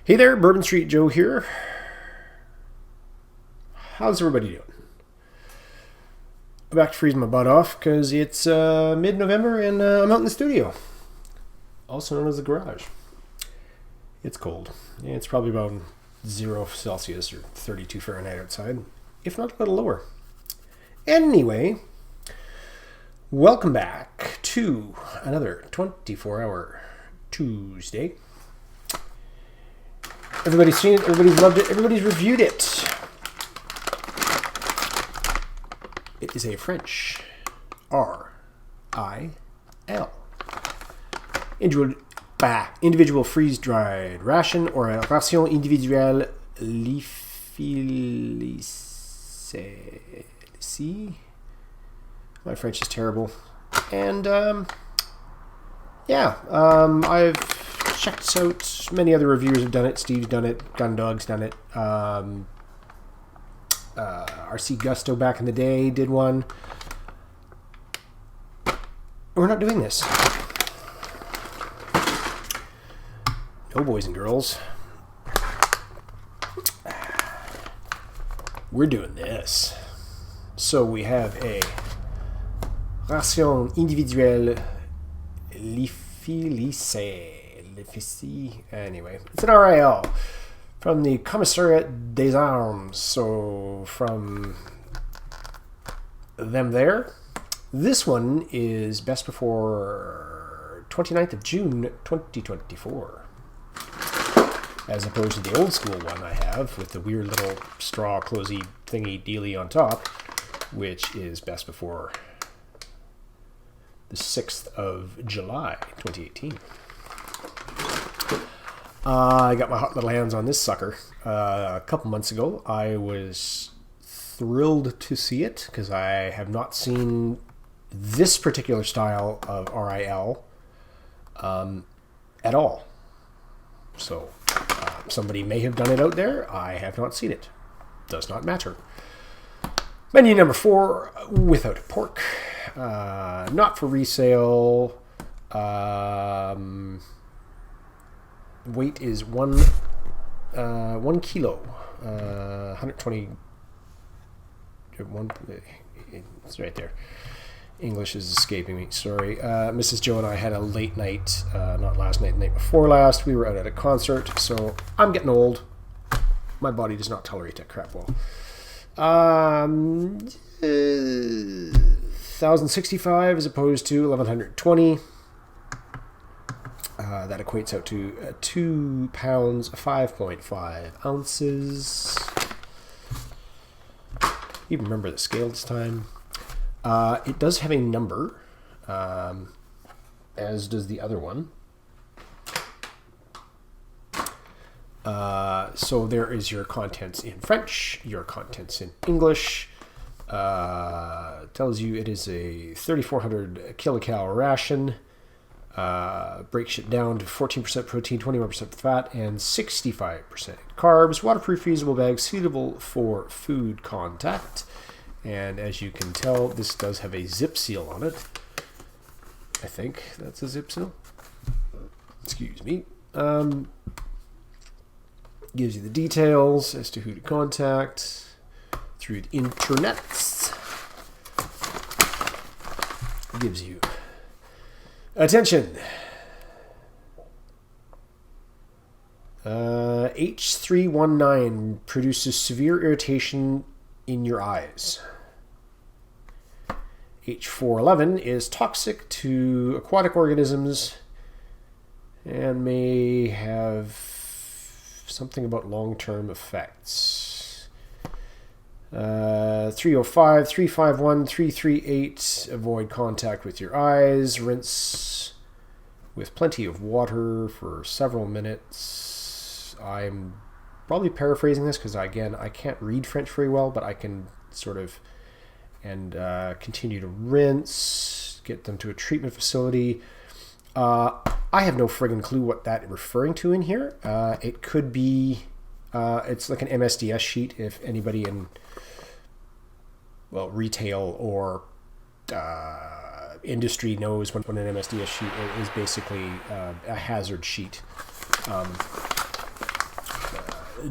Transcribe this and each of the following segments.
Hey there, Bourbon Street Joe here. How's everybody doing? I'm back to freezing my butt off because it's mid-November and I'm out in the studio, also known as the garage. It's cold. It's probably about 0 Celsius or 32 Fahrenheit outside, if not a little lower. Anyway, welcome back to another 24-hour Tuesday. Everybody's seen it, everybody's loved it, everybody's reviewed it. It is a French R.I.L. Individual freeze-dried ration or a ration individuelle lissée. My French is terrible. And, I've checked this out. Many other reviewers have done it. Steve's done it. Gundog's done it. RC Gusto back in the day did one. We're not doing this. No, boys and girls. We're doing this. So we have a ration individuelle lissée. Anyway, it's an R.I.L. from the Commissariat des Armes. So from them there. This one is best before 29th of June 2024. As opposed to the old school one I have with the weird little straw closey thingy dealy on top, which is best before the 6th of July 2018. I got my hot little hands on this sucker a couple months ago. I was thrilled to see it because I have not seen this particular style of R.I.L. At all. So somebody may have done it out there. I have not seen it. Does not matter. Menu number 4, without pork. Not for resale. Weight is 1 kilo. 120. It's right there. English is escaping me. Sorry. Mrs. Joe and I had a late night. Not last night, the night before last. We were out at a concert, so I'm getting old. My body does not tolerate that crap well. 1,065 as opposed to 1,120. That equates out to 2 pounds, 5.5 ounces. You remember the scale this time. It does have a number, as does the other one. So there is your contents in French, your contents in English. Tells you it is a 3,400 kilocal ration. Breaks it down to 14% protein, 21% fat, and 65% carbs. Waterproof, reusable bag, suitable for food contact. And as you can tell, this does have a zip seal on it. I think that's a zip seal. Excuse me. Gives you the details as to who to contact through the internets. Gives you attention. H319 produces severe irritation in your eyes. H411 is toxic to aquatic organisms and may have something about long-term effects. 305, 351, 338, avoid contact with your eyes. Rinse with plenty of water for several minutes. I'm probably paraphrasing this because, again, I can't read French very well, but I can sort of continue to rinse, get them to a treatment facility. I have no friggin' clue what that is referring to in here. It could be, it's like an MSDS sheet if anybody in, well, retail or industry knows when an MSDS sheet is basically a hazard sheet.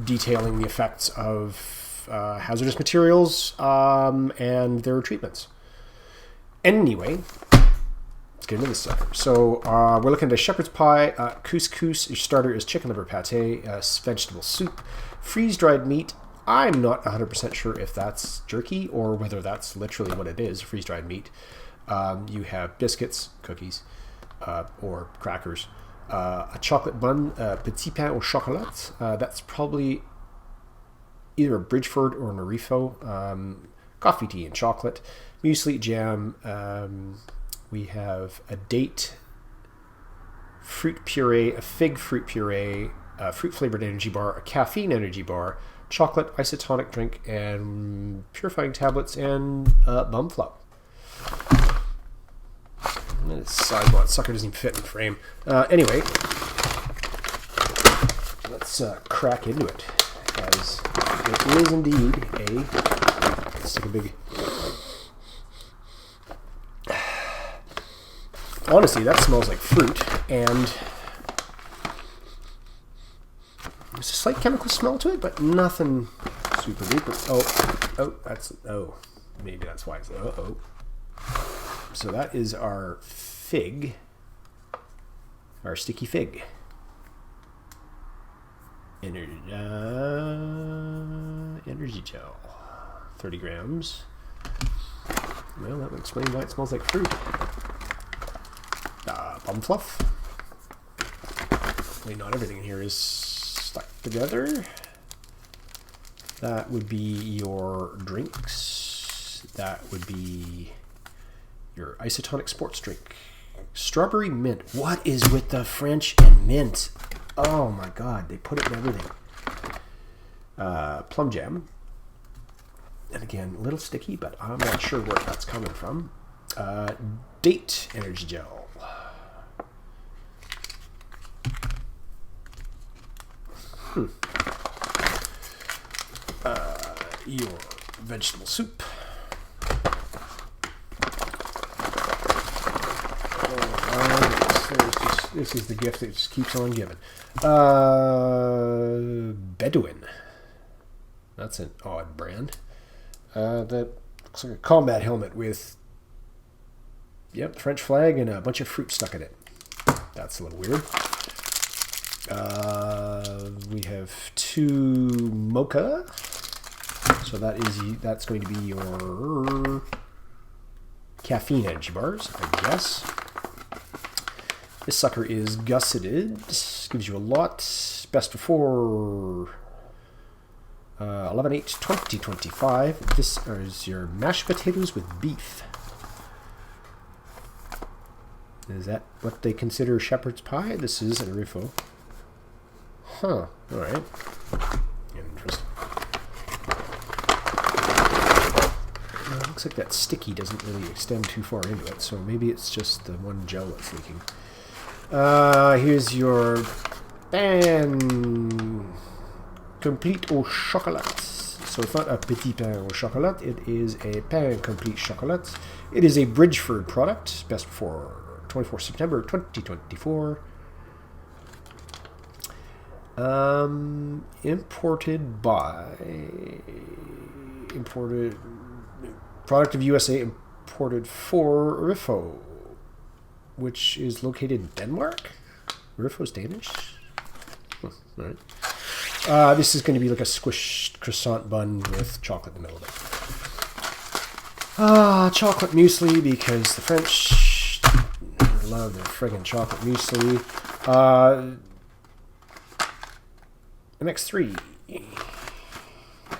detailing the effects of hazardous materials and their treatments. Anyway, let's get into this sucker. So we're looking at a shepherd's pie, couscous. Your starter is chicken liver pate, vegetable soup, freeze-dried meat. I'm not 100% sure if that's jerky or whether that's literally what it is, freeze-dried meat. You have biscuits, cookies, or crackers, a chocolate bun, petit pain au chocolat. That's probably either a Bridgeford or an Arifo. Coffee, tea, and chocolate. Muesli, jam. We have a date, fruit puree, a fig fruit puree, a fruit-flavored energy bar, a caffeine energy bar, chocolate isotonic drink, and purifying tablets, and bum flop. This sidebot sucker doesn't even fit in the frame. Anyway, let's crack into it, as it is indeed let's take a big... Honestly, that smells like fruit, and there's a slight chemical smell to it, but nothing super duper. Maybe that's why it's So that is our fig, our sticky fig. Energy gel, 30 grams. Well, that would explain why it smells like fruit. Bum fluff. Wait, not everything in here is stuck together. That would be your drinks. That would be your isotonic sports drink. Strawberry mint. What is with the French and mint? Oh my god, they put it in everything. Plum jam. And again, a little sticky, but I'm not sure where that's coming from. Date energy gel. Your vegetable soup. This is the gift that just keeps on giving. Bedouin. That's an odd brand. That looks like a combat helmet with, yep, French flag and a bunch of fruit stuck in it. That's a little weird. We have 2 mocha. So that's going to be your caffeine energy bars, I guess. This sucker is gusseted. Gives you a lot. Best before 11/8/2025. This is your mashed potatoes with beef. Is that what they consider shepherd's pie? This is an Arifo. Huh. Alright. Interesting. Looks like that sticky doesn't really extend too far into it, so maybe it's just the one gel that's leaking. Here's your pain complete au chocolat. So it's not a petit pain au chocolat, it is a pain complete chocolat. It is a Bridgeford product, best before 24 September 2024. Imported product of USA, imported for Rifo, which is located in Denmark. Rifo's Danish. All right. This is going to be like a squished croissant bun with chocolate in the middle of it. Chocolate muesli, because the French love their friggin' chocolate muesli. MX3.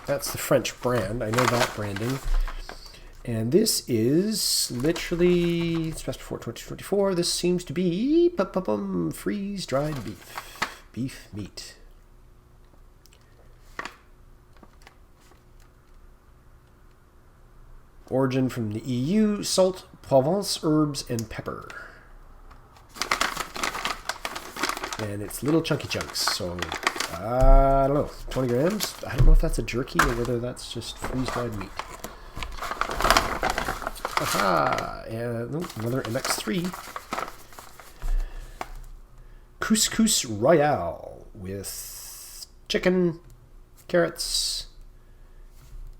That's the French brand. I know that branding. And this is literally, it's best before 2024. This seems to be freeze-dried beef meat. Origin from the EU, salt, Provence, herbs, and pepper. And it's little chunky chunks, so I don't know, 20 grams? I don't know if that's a jerky or whether that's just freeze-dried meat. Aha! And another MX3. Tuesday French R.I.L. with chicken, carrots,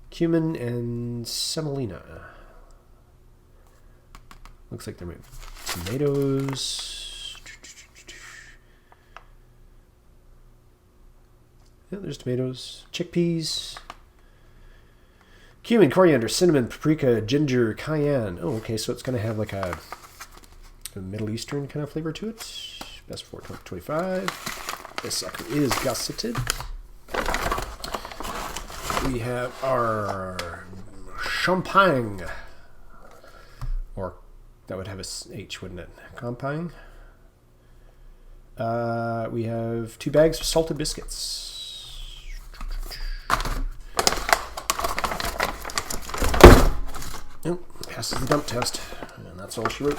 cumin, and semolina. Looks like they're made tomatoes. Yeah, there's tomatoes, chickpeas, cumin, coriander, cinnamon, paprika, ginger, cayenne. Oh, okay, so it's going to have like a Middle Eastern kind of flavor to it. Best for 2025. This sucker is gusseted. We have our champagne, or that would have a H, wouldn't it? Champagne. We have 2 bags of salted biscuits. Oh, passes the dump test, and that's all she wrote.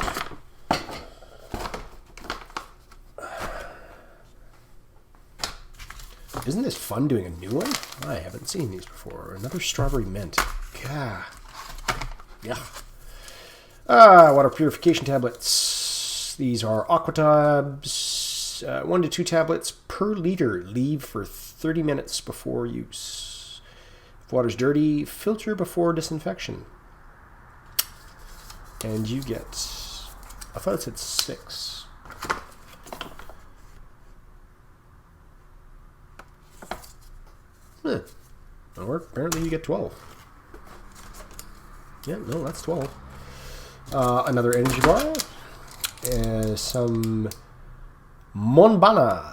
Isn't this fun doing a new one? I haven't seen these before. Another strawberry mint. Gah. Yeah. Water purification tablets. These are Aquatabs. 1 to 2 tablets per liter. Leave for 30 minutes before use. If water's dirty, filter before disinfection. And you get, I thought it said 6. Or apparently you get 12. Yeah, no, that's 12. Another energy bar. Some Monbana.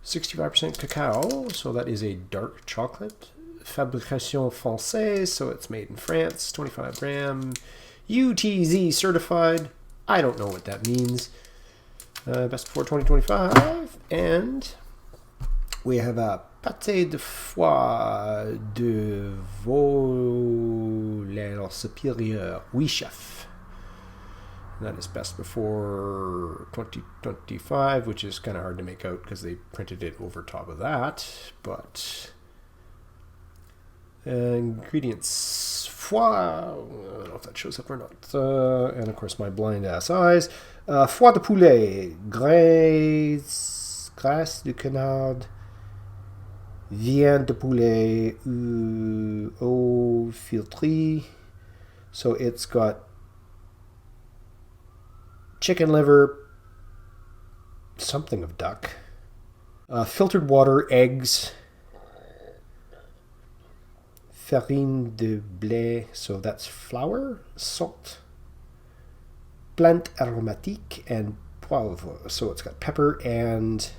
65% cacao, so that is a dark chocolate. Fabrication Française, so it's made in France. 25 gram. UTZ certified. I don't know what that means. Best before 2025. And we have a pâté de foie de volaille supérieur. Oui, chef. And that is best before 2025, which is kind of hard to make out because they printed it over top of that. But ingredients: foie. I don't know if that shows up or not. And of course, my blind ass eyes. Foie de poulet, graisse de canard, viande de poulet, eau filtrée. So it's got chicken liver, something of duck, filtered water, eggs, farine de blé, so that's flour, salt, plante aromatique, and poivre. So it's got pepper and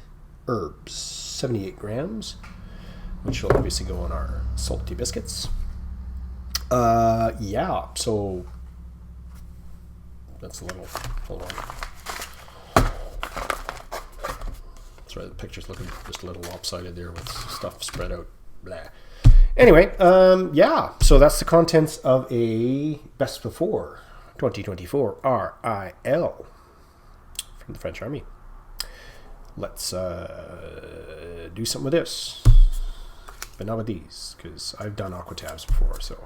herbs. 78 grams, which will obviously go on our salty biscuits. Yeah, so that's a little, hold on. Sorry, the picture's looking just a little lopsided there with stuff spread out. Blah. Anyway, yeah, so that's the contents of a Best Before 2024 R.I.L. from the French Army. Let's do something with this, but not with these, because I've done Aquatabs before, so,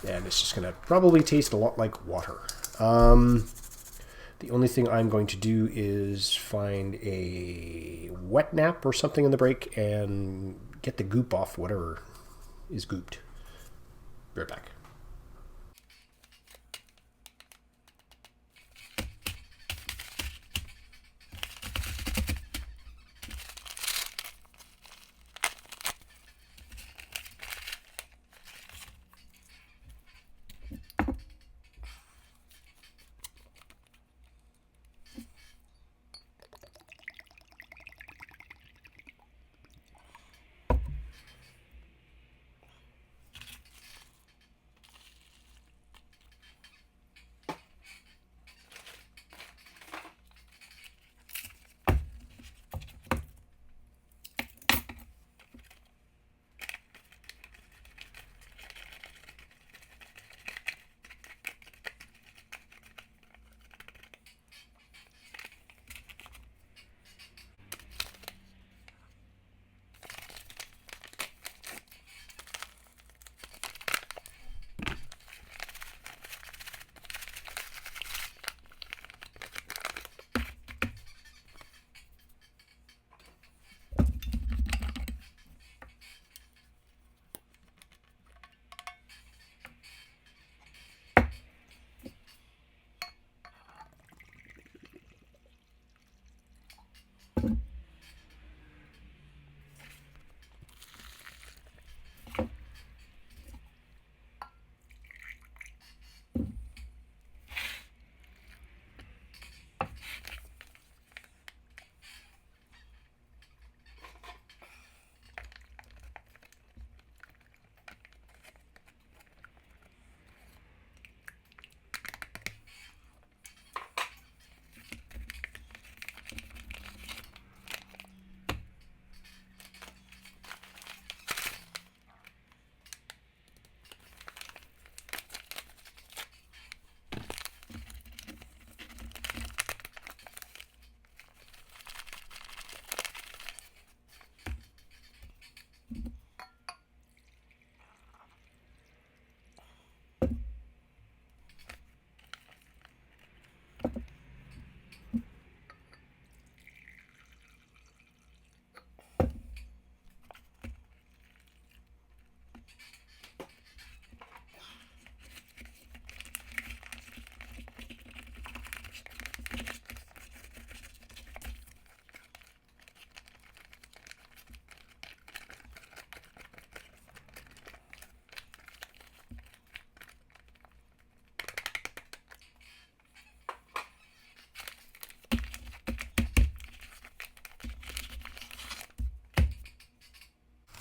and it's just going to probably taste a lot like water. The only thing I'm going to do is find a wet nap or something in the break and get the goop off whatever is gooped. Be right back.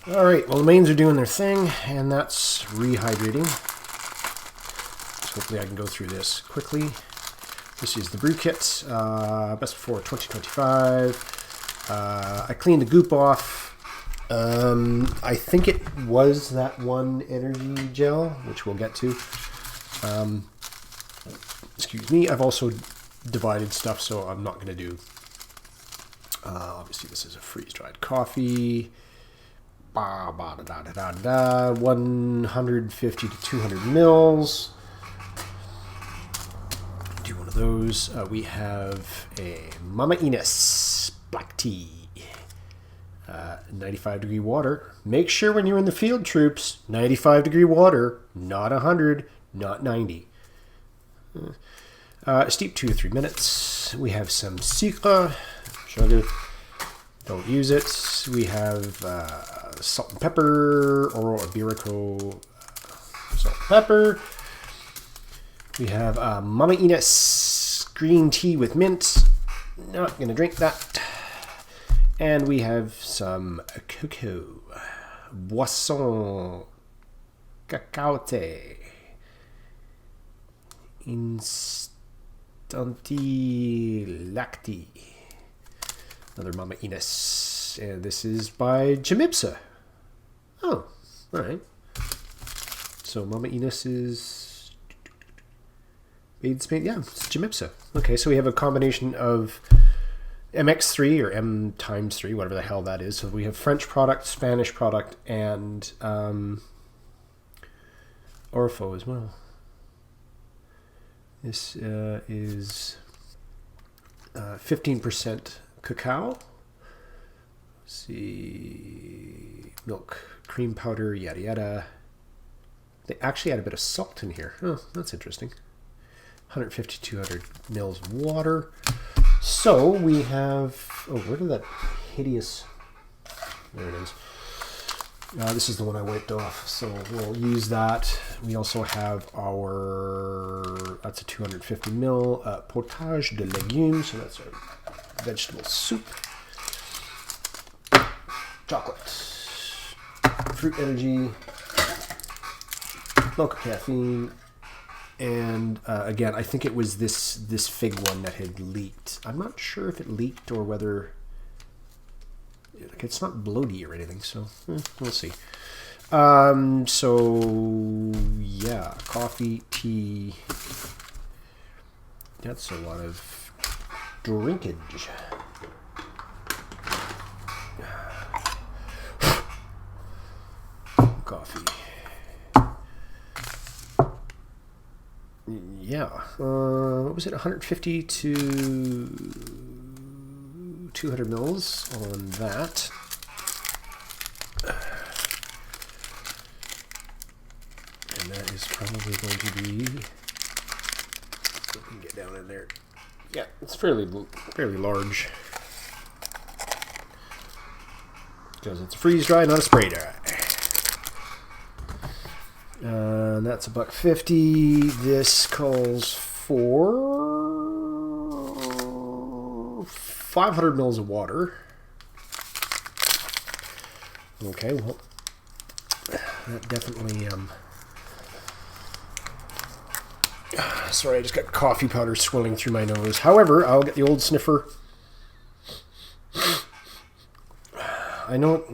All right, well, the mains are doing their thing, and that's rehydrating. So hopefully I can go through this quickly. This is the brew kit, best before 2025. I cleaned the goop off. I think it was that one energy gel, which we'll get to. Excuse me. I've also divided stuff, so I'm not going to do. Obviously, this is a freeze-dried coffee. 150 to 200 mils. Do one of those. We have a Mama Ines black tea. 95-degree water. Make sure when you're in the field, troops, 95-degree water, not 100, not 90. Steep 2 to 3 minutes. We have some sucre, sugar. Don't use it. We have salt and pepper, Oro Iberico salt and pepper. We have Mama Ines green tea with mint. Not going to drink that. And we have some cocoa. Boisson cacaote. Instanti lacti. Another Mama Ines. And this is by Jamipsa. Oh, all right. So Mama Ines is made Spain. Yeah, it's Jamipsa. Okay, so we have a combination of MX3 or M times 3, whatever the hell that is. So we have French product, Spanish product, and Orfo as well. This is 15% cacao. Let's see, milk, cream powder, yada yada. They actually add a bit of salt in here. Oh, that's interesting. 150, 200 mils of water. So we have, oh, where did that hideous, there it is. This is the one I wiped off, so we'll use that. We also have our, that's a 250 mil potage de légumes, so that's our vegetable soup. Chocolate, fruit energy, milk, caffeine, and again, I think it was this fig one that had leaked. I'm not sure if it leaked or whether it's not bloaty or anything, so we'll see. So yeah, coffee, tea. That's a lot of drinkage. Coffee. Yeah. What was it? 150 to 200 mils on that. And that is probably going to be, so we can get down in there. Yeah, it's fairly large. Because it's a freeze dry, not a spray dry. And that's $1.50. This calls for 500 mils of water. Okay, well, that definitely, sorry, I just got coffee powder swirling through my nose. However, I'll get the old sniffer. I know it.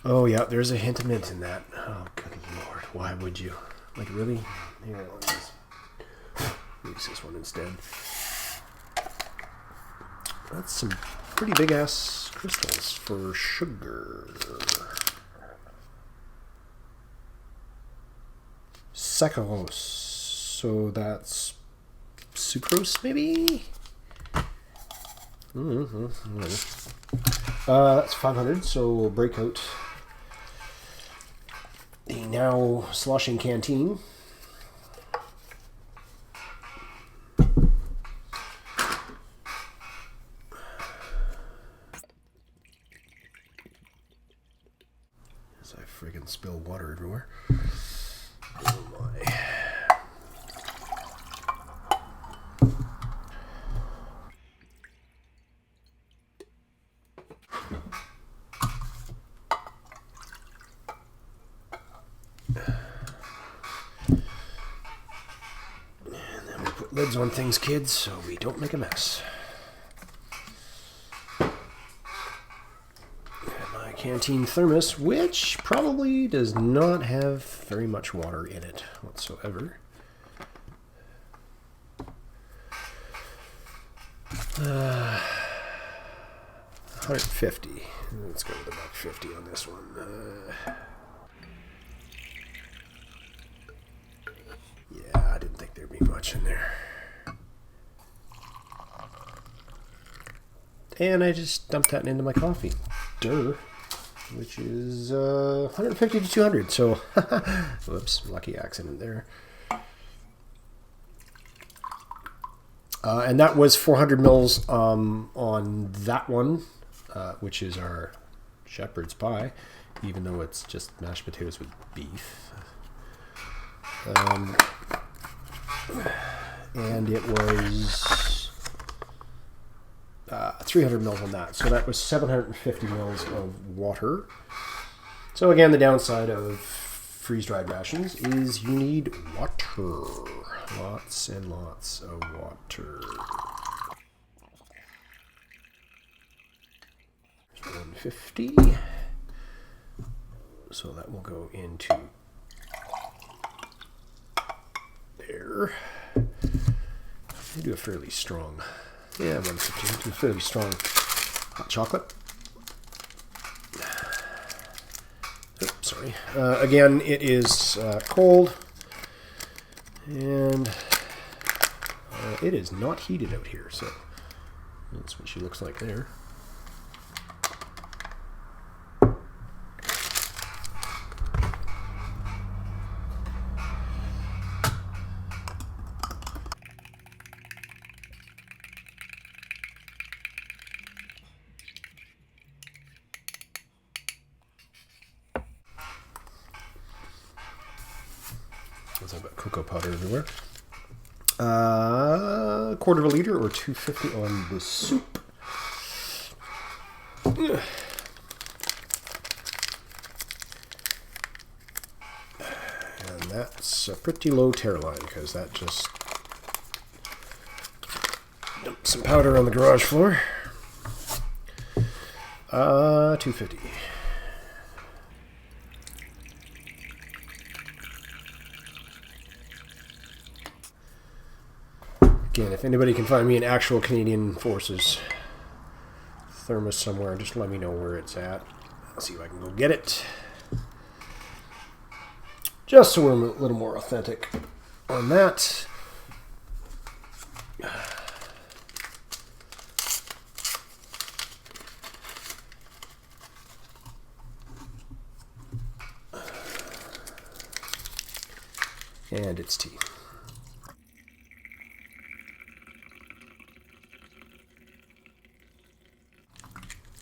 Oh, yeah, there's a hint of mint in that. Oh, good Lord. Why would you? Like, really? Here, I'll use this one instead. That's some pretty big-ass crystals for sugar. Saccharose. So that's sucrose, maybe? That's 500, so we'll break out the now sloshing canteen. As I friggin' spill water everywhere. Oh my. put lids on things, kids, so we don't make a mess. And my canteen thermos, which probably does not have very much water in it whatsoever. 150. Let's go with about 50 on this one. Yeah, I didn't think there'd be much in there. And I just dumped that into my coffee. Duh. Which is 150 to 200. So, whoops, lucky accident there. And that was 400 mils on that one, which is our shepherd's pie, even though it's just mashed potatoes with beef. And it was 300 mils on that. So that was 750 mils of water. So again, the downside of freeze-dried rations is you need water. Lots and lots of water. 150. So that will go into there. I do a fairly strong, 150. Do a fairly strong hot chocolate. Oops, sorry. Again, it is cold. And it is not heated out here, so that's what she looks like there. I've got cocoa powder everywhere. A quarter of a liter or 250 on the soup. And that's a pretty low tear line because that just dumped some powder on the garage floor. 250. Again, if anybody can find me an actual Canadian Forces thermos somewhere, just let me know where it's at. I'll see if I can go get it. Just so we're a little more authentic on that. And it's tea.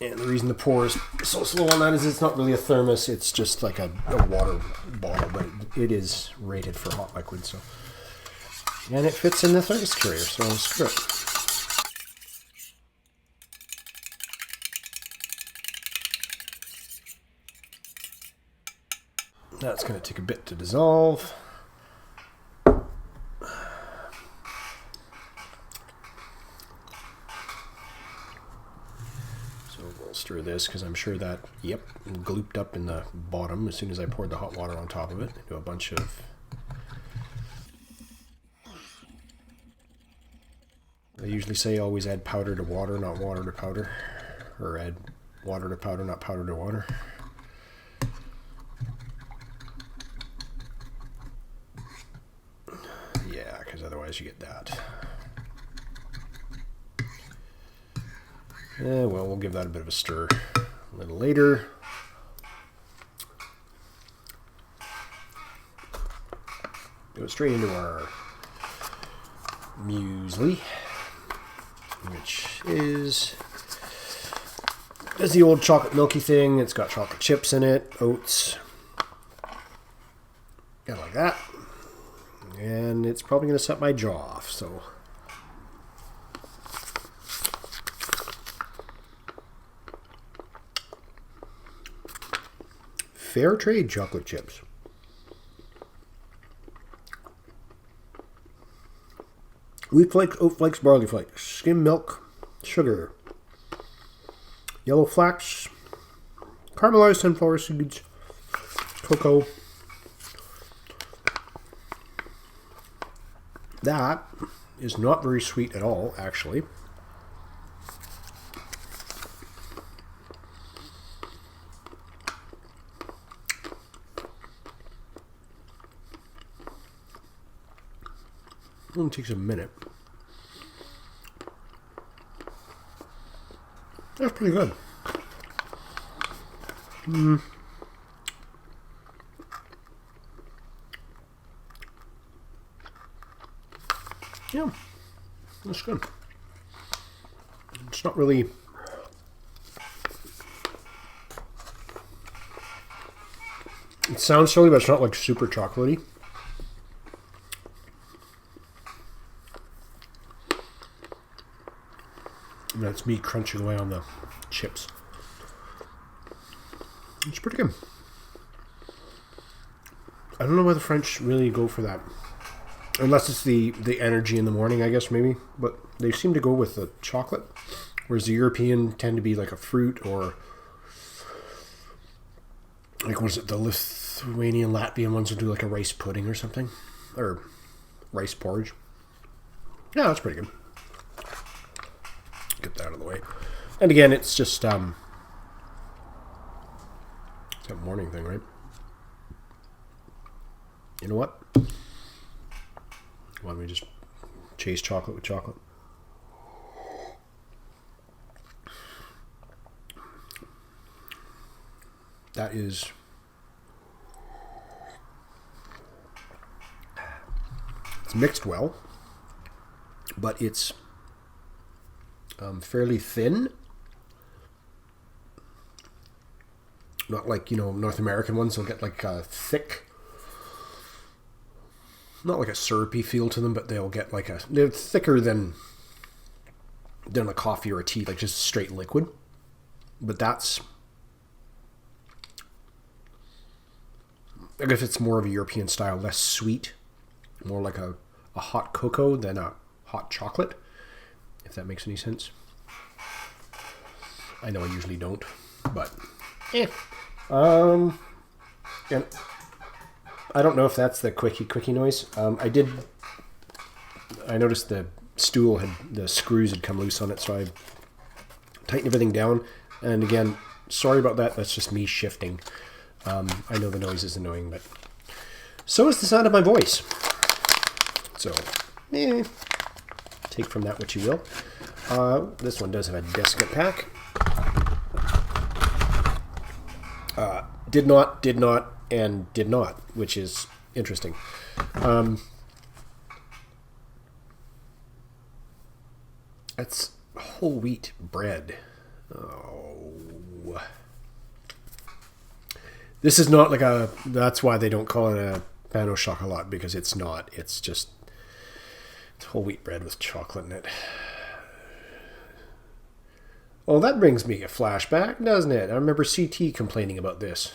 And the reason the pour is so slow on that is it's not really a thermos, it's just like a water bottle, but it is rated for hot liquid, so. And it fits in the thermos carrier, so screw it. That's going to take a bit to dissolve. Stir this because I'm sure that, yep, glooped up in the bottom as soon as I poured the hot water on top of it. Do a bunch of, I usually say always add powder to water, not water to powder, or add water to powder, not powder to water. Yeah, because otherwise you get that. Well, we'll give that a bit of a stir a little later. Go straight into our muesli, which is the old chocolate milky thing. It's got chocolate chips in it, oats, kind of like that. And it's probably going to set my jaw off, so. Fair trade chocolate chips. wheat flakes, oat flakes, barley flakes, skim milk, sugar, yellow flax, caramelized sunflower seeds, cocoa. That is not very sweet at all, actually. It only takes a minute. That's pretty good. Yeah, that's good. It's not really... It sounds silly, but it's not like super chocolatey. And that's me crunching away on the chips. It's pretty good. I don't know why the French really go for that. Unless it's the energy in the morning, I guess, maybe. But they seem to go with the chocolate. Whereas the European tend to be like a fruit or... Like, was it the Lithuanian, Latvian ones would do like a rice pudding or something? Or rice porridge. Yeah, that's pretty good. Get that out of the way. And again, it's just... it's that morning thing, right? You know what? Why don't we just chase chocolate with chocolate? That is... It's mixed well, but it's fairly thin. Not like, North American ones will get like a thick... Not like a syrupy feel to them, but they'll get like they're thicker than a coffee or a tea, like just straight liquid. But that's, I guess it's more of a European style, less sweet, more like a hot cocoa than a hot chocolate, if that makes any sense. I know I usually don't, but yeah. I don't know if that's the quickie noise. I noticed the the screws had come loose on it, so I tightened everything down. And again, sorry about that. That's just me shifting. I know the noise is annoying, but so is the sound of my voice. So, take from that what you will. This one does have a desiccant pack. Did not, and did not, which is interesting. That's whole wheat bread. Oh. This is not like that's why they don't call it a pain au chocolat, because it's not. It's just it's whole wheat bread with chocolate in it. Oh, that brings me a flashback, doesn't it? I remember CT complaining about this.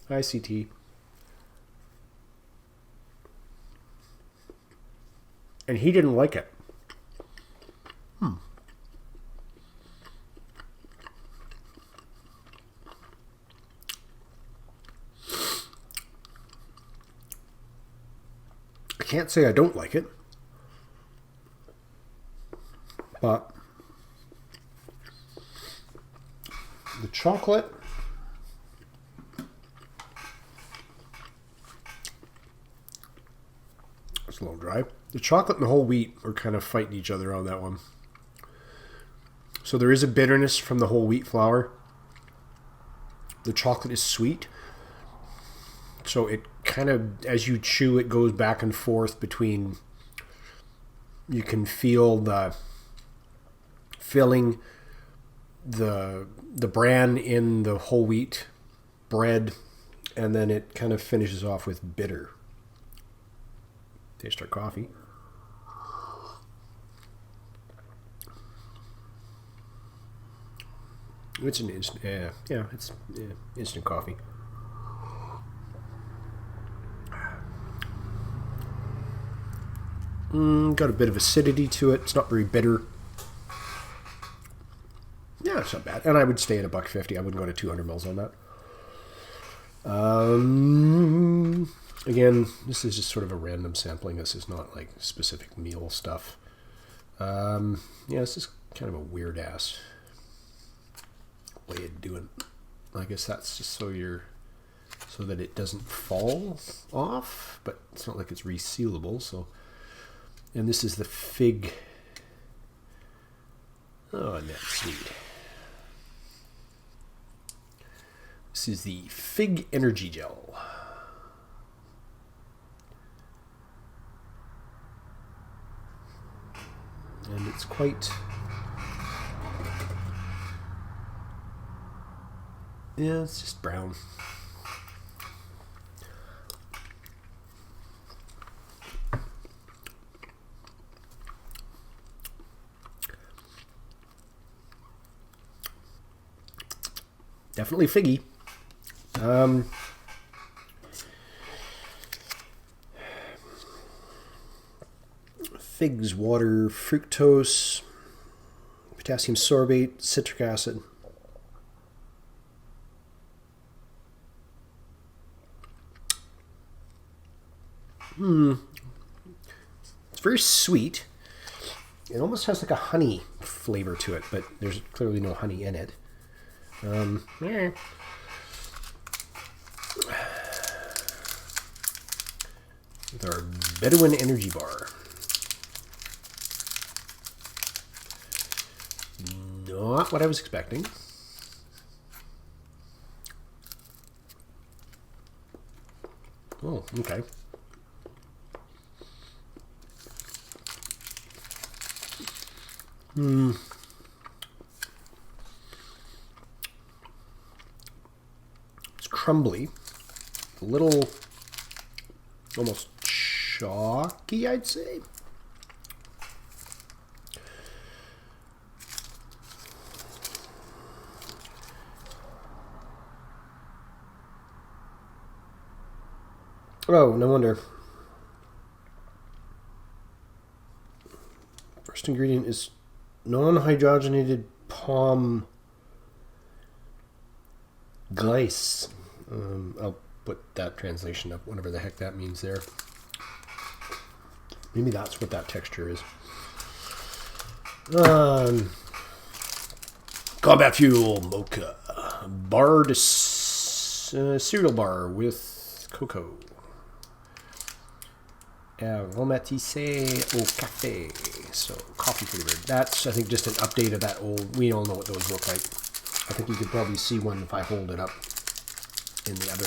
Hi, CT. And he didn't like it. I can't say I don't like it. But the chocolate... It's a little dry. The chocolate and the whole wheat are kind of fighting each other on that one. So there is a bitterness from the whole wheat flour. The chocolate is sweet. So it kind of, as you chew, it goes back and forth between... You can feel the filling, the bran in the whole wheat bread, and then it kind of finishes off with bitter. Taste our coffee. It's an instant, it's instant coffee. Got a bit of acidity to it. It's not very bitter. Yeah, it's not bad. And I would stay at $1.50. I wouldn't go to 200 mils on that. Again, this is just sort of a random sampling. This is not like specific meal stuff. Yeah, this is kind of a weird ass way of doing it. I guess that's just so that it doesn't fall off, but it's not like it's resealable. So, and this is the fig. Oh, that's sweet. This is the fig energy gel. And it's quite... yeah, it's just brown. Definitely figgy. Figs, water, fructose, potassium sorbate, citric acid. It's very sweet. It almost has like a honey flavor to it, but there's clearly no honey in it. Yeah. With our Bedouin Energy Bar. Not what I was expecting. Oh, okay. It's crumbly. A little almost chalky, I'd say. Oh, no wonder. First ingredient is non-hydrogenated palm glace. I'll put that translation up, whatever the heck that means there. Maybe that's what that texture is. Combat Fuel Mocha bar to cereal bar with cocoa. Aromatisé au café. So coffee flavored. That's, I think, just an update of that old. We all know what those look like. I think you could probably see one if I hold it up in the other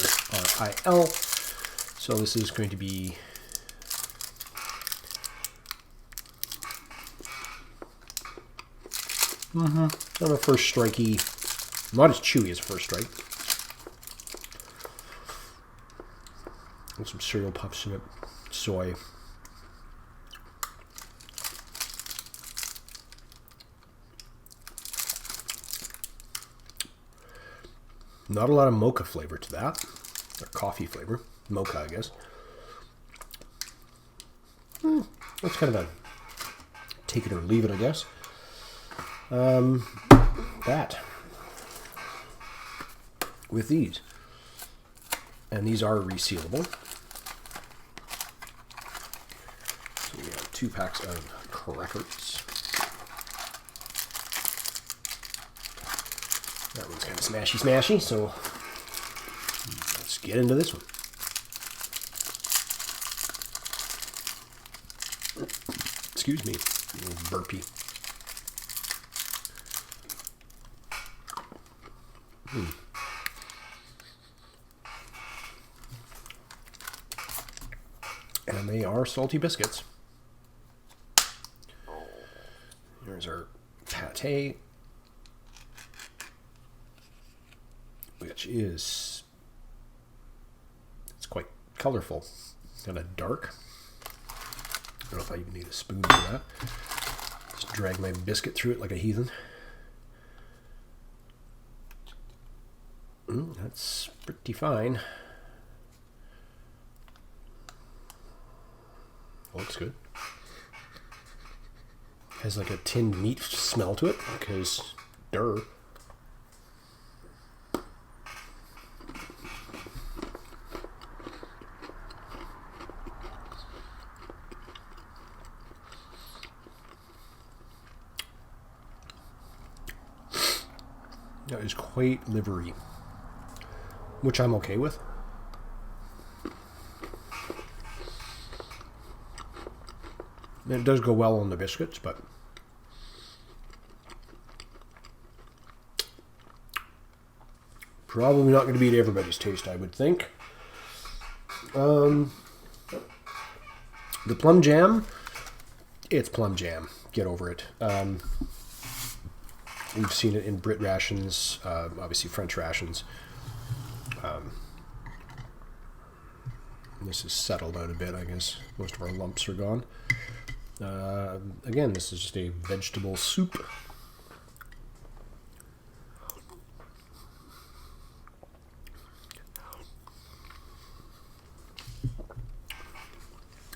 R.I.L. So this is going to be kind of a first strikey, not as chewy as first strike. And some cereal puffs in it, soy. Not a lot of mocha flavor to that, or coffee flavor. Mocha, I guess. That's kind of a take it or leave it, I guess. That with these, and these are resealable. So we have 2 packs of crackers. That one's kind of smashy, so let's get into this one. Excuse me, a little burpee. And they are salty biscuits. Here's our pate, which is, it's quite colorful. Kind of dark. I don't know if I even need a spoon for that. Just drag my biscuit through it like a heathen. That's pretty fine. Looks good. has like a tinned meat smell to it, because duh. That is quite livery, which I'm okay with. And it does go well on the biscuits, but probably not going to be everybody's taste, I would think. The plum jam, it's plum jam. Get over it. We've seen it in Brit rations, obviously French rations. This is settled out a bit, I guess. Most of our lumps are gone. Again, this is just a vegetable soup.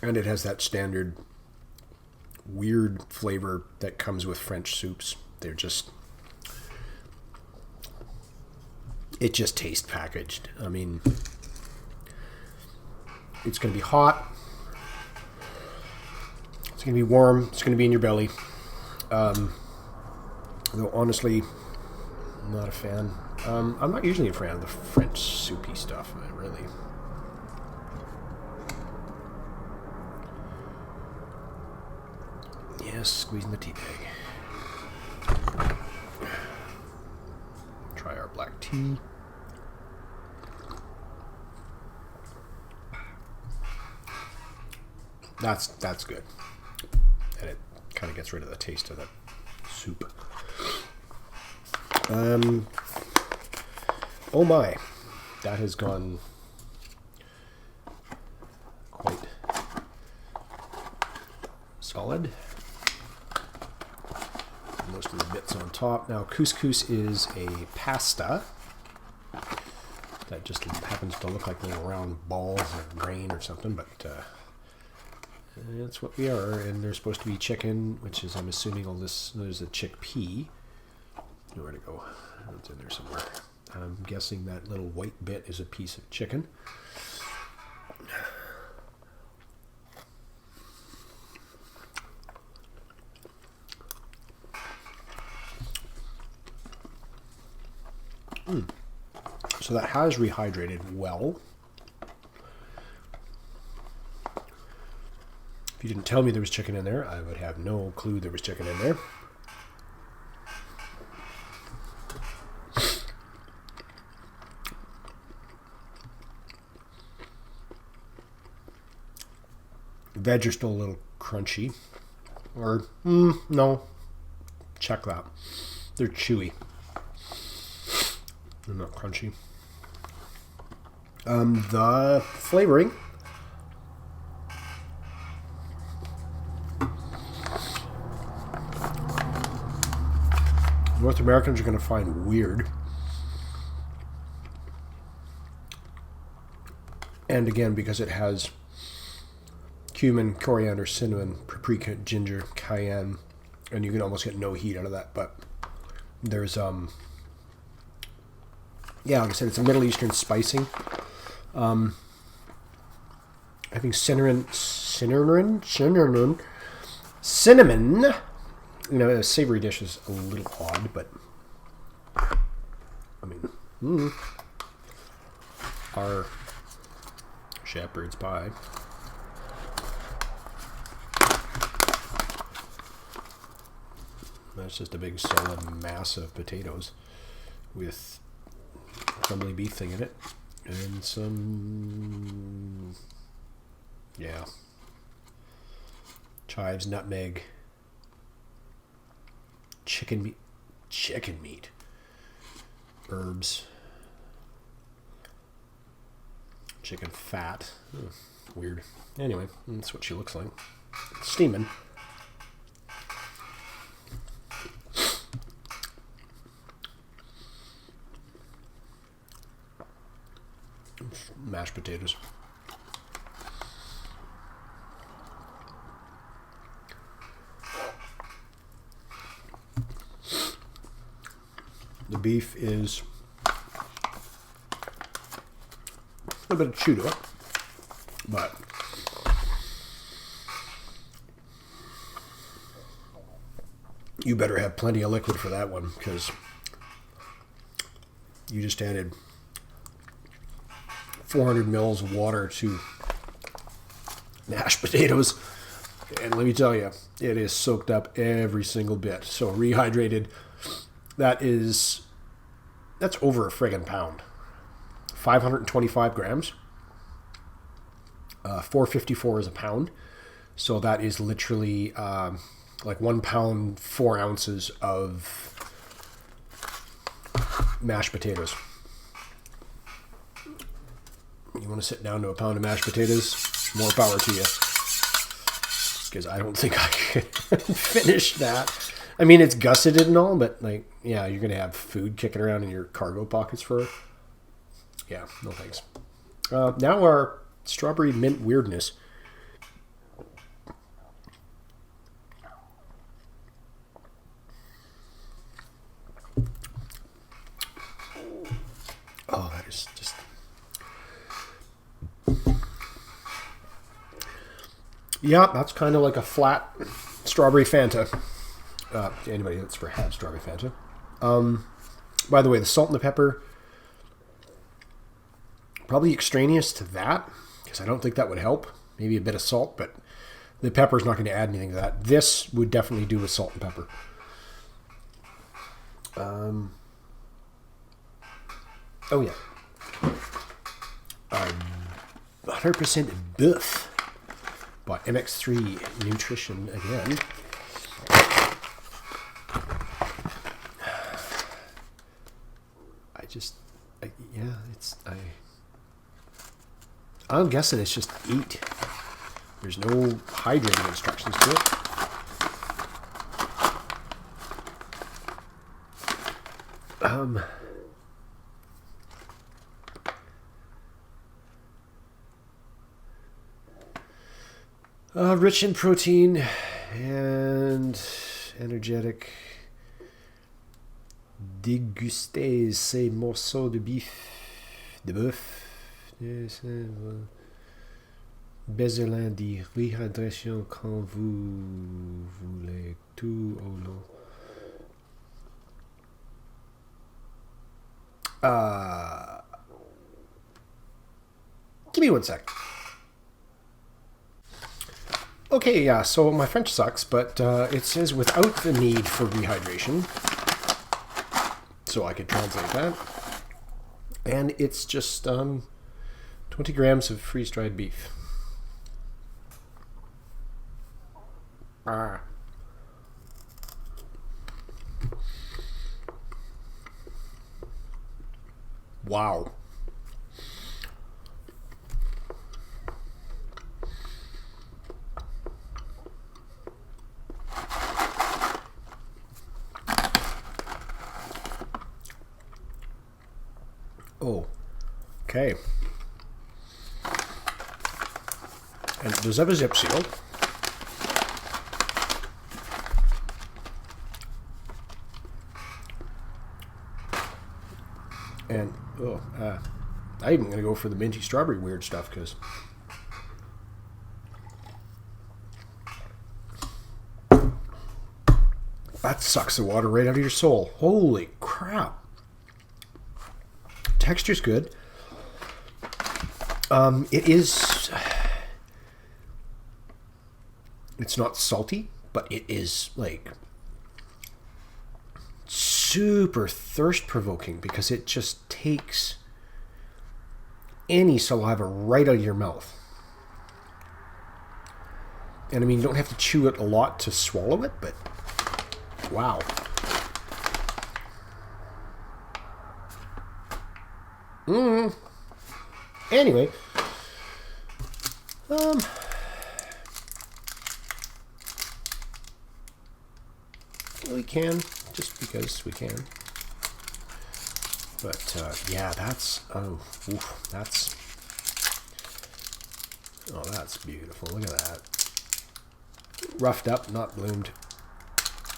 And it has that standard weird flavor that comes with French soups. They're just... It just tastes packaged. I mean, it's going to be hot. It's going to be warm. It's going to be in your belly. Though, honestly, I'm not a fan. I'm not usually a fan of the French soupy stuff, really. Yes, squeezing the tea bag. Try our black tea. That's good. And it kind of gets rid of the taste of the soup. Oh my. That has gone quite solid. Most of the bits on top. Now, couscous is a pasta that just happens to look like little round balls of grain or something, but that's what we are. And there's supposed to be chicken, which is, I'm assuming, all this. There's a chickpea. Where to go? It's in there somewhere. I'm guessing that little white bit is a piece of chicken. So that has rehydrated well. If you didn't tell me there was chicken in there, I would have no clue there was chicken in there. Veg are still a little crunchy. Or, no. Check that. They're chewy. They're not crunchy. The flavoring. North Americans are going to find weird. And again, because it has cumin, coriander, cinnamon, paprika, ginger, cayenne, and you can almost get no heat out of that, but there's yeah, like I said, it's a Middle Eastern spicing. I think cinnamon. You know, a savory dish is a little odd, but I mean, our shepherd's pie. That's just a big solid mass of potatoes with crumbly beef thing in it and some, yeah, chives, nutmeg, chicken meat, herbs, chicken fat. Weird. Anyway, that's what she looks like. Steaming. Mashed potatoes. The beef is a bit of chew to it, but you better have plenty of liquid for that one, because you just added 400 mils of water to mashed potatoes, and let me tell you, it is soaked up every single bit. So rehydrated, that's over a friggin' pound. 525 grams. 454 is a pound. So that is literally like 1 pound, 4 ounces of mashed potatoes. You want to sit down to a pound of mashed potatoes? More power to you. Because I don't think I can finish that. I mean, it's gusseted and all, but like, yeah, you're going to have food kicking around in your cargo pockets for... Yeah, no thanks. Now our strawberry mint weirdness. Oh, that is just... Yeah, that's kind of like a flat strawberry Fanta. Anybody that's ever had strawberry Fanta. By the way, the salt and the pepper... Probably extraneous to that, because I don't think that would help. Maybe a bit of salt, but the pepper is not going to add anything to that. This would definitely do with salt and pepper. 100% Buff by MX3 Nutrition again. I'm guessing it's just eat. There's no hydrating instructions to it. Rich in protein and energetic. Dégustez ces morceaux de bœuf. Besoin de réhydration quand vous voulez tout au long. Give me 1 sec. Okay, yeah, so my French sucks, but it says without the need for rehydration. So I could translate that. And it's just 20 grams of freeze-dried beef. Wow. Oh, okay. And does have a zip seal. And, I'm even going to go for the minty strawberry weird stuff, because that sucks the water right out of your soul. Holy crap. Texture's good. It's not salty, but it is like super thirst provoking, because it just takes any saliva right out of your mouth. And I mean, you don't have to chew it a lot to swallow it, but wow. Anyway, we can, just because we can. But yeah, that's that's beautiful. Look at that. Roughed up, not bloomed.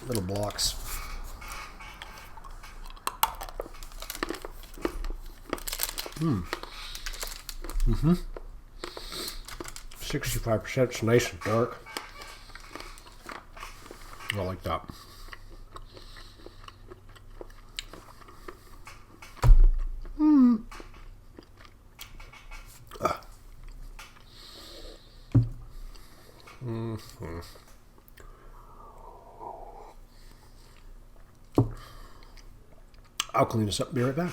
Little blocks. 65%. It's nice and dark. I like that. I'll clean this up and be right back.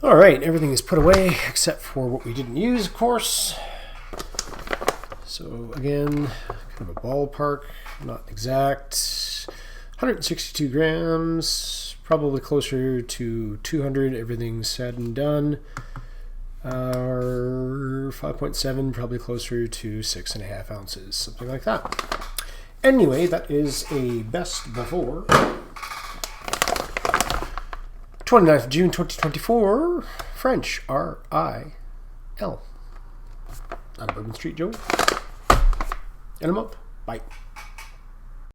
All right, everything is put away except for what we didn't use, of course. So again, kind of a ballpark, not exact. 162 grams, probably closer to 200. Everything's said and done. 5.7, probably closer to 6.5 ounces, something like that. Anyway, that is a best before 29th June 2024, French R.I.L. I'm Bourbon Street Joe, and I'm up. Bye.